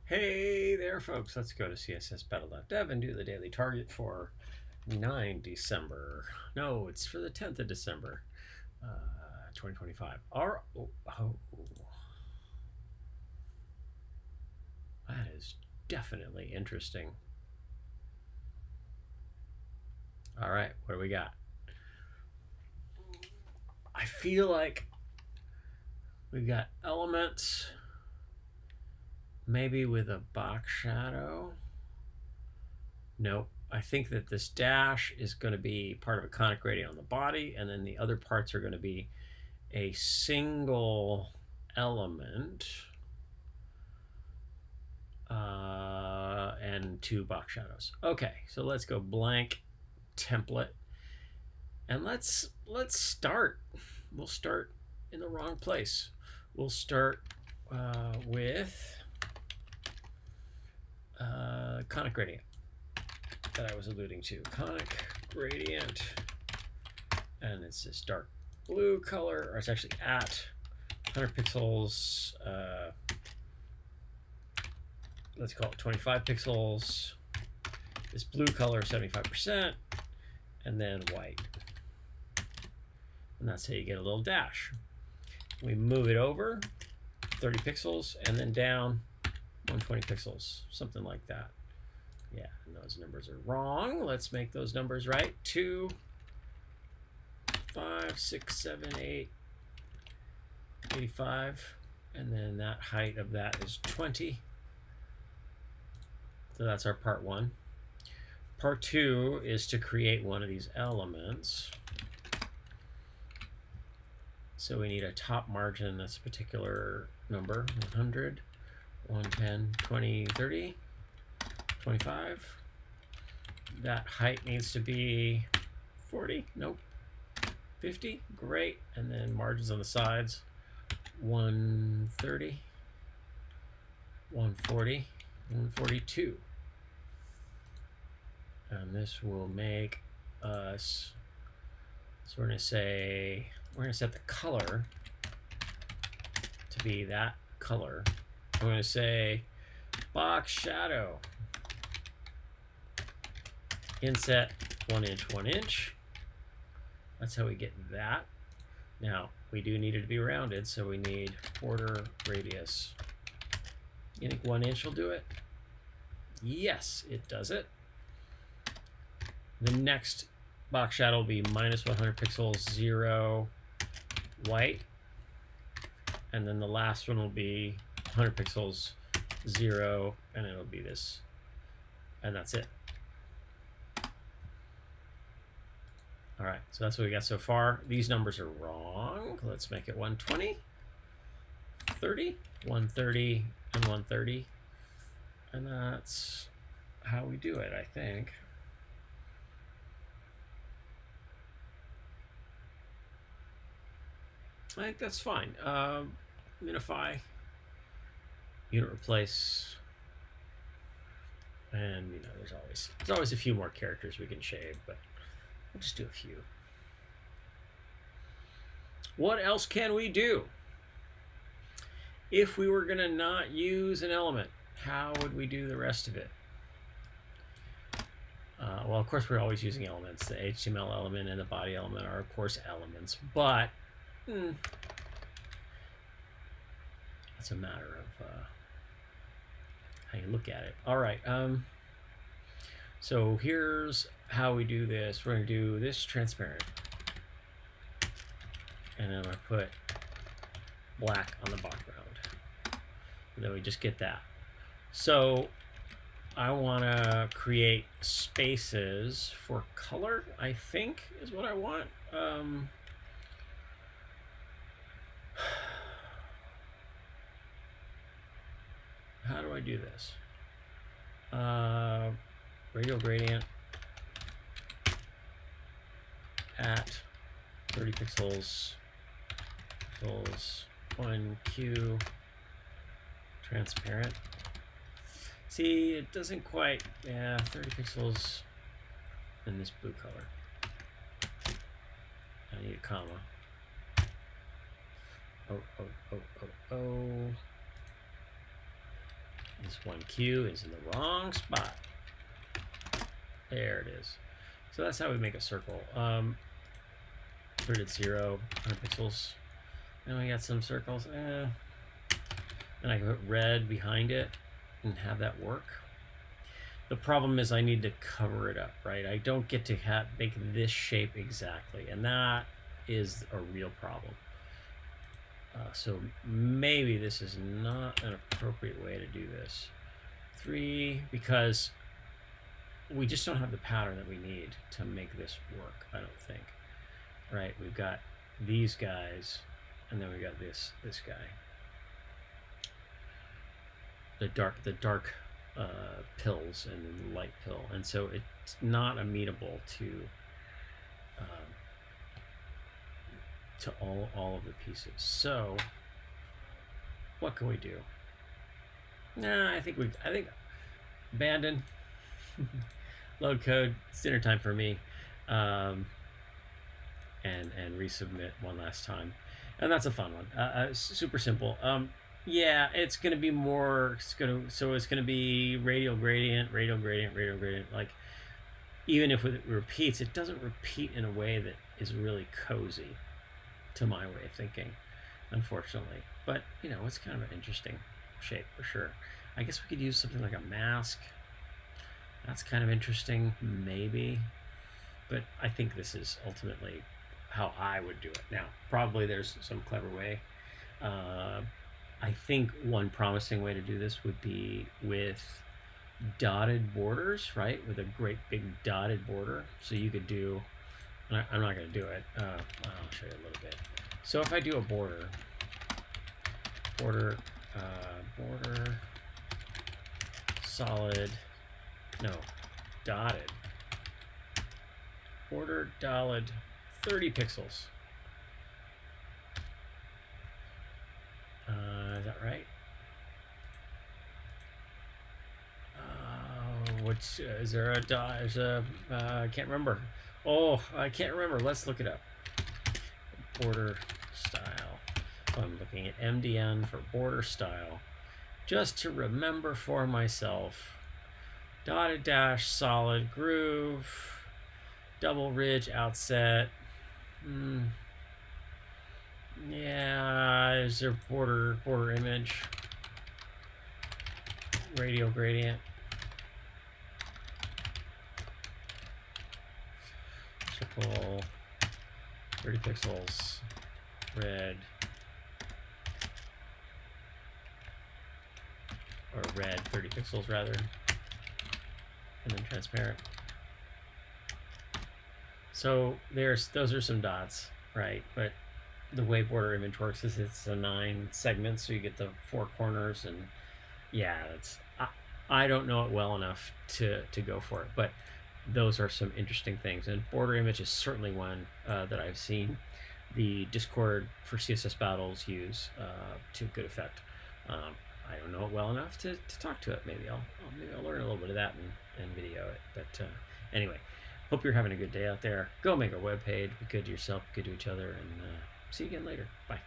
Hey there, folks. Let's go to CSSBattle.dev and do the daily target for 9 December. No, it's for the 10th of December, 2025. That is definitely interesting. All right, what do we got? I feel like we've got elements, maybe with a box shadow. Nope. I think that this dash is going to be part of a conic gradient on the body, and then the other parts are going to be a single element and two box shadows. Okay, so let's go blank template, and let's start. We'll start in the wrong place. We'll start with conic gradient that I was alluding to. Conic gradient, and it's this dark blue color, or it's actually at 100 pixels. Let's call it 25 pixels. This blue color, 75%, and then white. And that's how you get a little dash. We move it over 30 pixels and then down 120 pixels, something like that. Yeah, and those numbers are wrong. Let's make those numbers right. 2, 5, 6, 7, 8, 85, and then that height of that is 20. So that's our part one. Part two is to create one of these elements. So we need a top margin that's a particular number, 100, 110, 20, 30, 25. That height needs to be 40, nope, 50, great. And then margins on the sides, 130, 140, 142. And this will make us, so we're going to say, we're going to set the color to be that color. I'm going to say box shadow, inset 1 inch, 1 inch. That's how we get that. Now, we do need it to be rounded, so we need border radius. You think 1 inch will do it? Yes, it does it. The next box shadow will be minus 100 pixels, 0, white. And then the last one will be 100 pixels, 0, and it'll be this. And that's it. All right, so that's what we got so far. These numbers are wrong. Let's make it 120, 30, 130, and 130. And that's how we do it, I think. I think that's fine. Minify, unit replace, and you know, there's always a few more characters we can shave, but we'll just do a few. What else can we do? If we were going to not use an element, how would we do the rest of it? Well, of course, we're always using elements. The HTML element and the body element are, of course, elements, but it's a matter of how you look at it. All right. So here's how we do this. We're going to do this transparent. And then I'm going to put black on the background. And then we just get that. So I want to create spaces for color, I think, is what I want. How do I do this? Radial gradient at 30 pixels, 1Q, transparent. See, it doesn't quite, yeah, 30 pixels in this blue color. I need a comma. Oh. This 1Q is in the wrong spot. There it is. So that's how we make a circle. Put it at 0, 100 pixels. And we got some circles. And I can put red behind it and have that work. The problem is I need to cover it up, right? I don't get to make this shape exactly, and that is a real problem. So maybe this is not an appropriate way to do this. 3, because we just don't have the pattern that we need to make this work, I don't think. Right, we've got these guys, and then we got this guy. The dark pills and then the light pill, and so it's not amenable to all of the pieces. So what can we do? Nah, I think abandon. Load code. It's dinner time for me. And resubmit one last time, and that's a fun one. Super simple. Yeah, it's gonna be more. It's gonna be radial gradient. Like, even if it repeats, it doesn't repeat in a way that is really cozy to my way of thinking, unfortunately. But you know, it's kind of an interesting shape for sure. I guess we could use something like a mask. That's kind of interesting, maybe. But I think this is ultimately how I would do it. Now, probably there's some clever way. I think one promising way to do this would be with dotted borders, right? With a great big dotted border. So you could do, I'm not going to do it. I'll show you a little bit. So if I do a border, solid, no, dotted, border dotted, 30 pixels. Is that right? Which is there a dot? I can't remember. Oh, I can't remember. Let's look it up. Border style. Oh, I'm looking at MDN for border style, just to remember for myself. Dotted dash, solid groove, double ridge outset. Yeah, is there border image, radial gradient, circle, 30 pixels, red, or red 30 pixels rather, and then transparent. So those are some dots, right? But the way border image works is it's a 9 segments, so you get the 4 corners, and yeah, I don't know it well enough to go for it, but those are some interesting things. And border image is certainly one that I've seen the Discord for CSS battles use to good effect. I don't know it well enough to talk to it. Maybe I'll learn a little bit of that and video it. But anyway, hope you're having a good day out there. Go make a web page. Be good to yourself, be good to each other, and see you again later. Bye.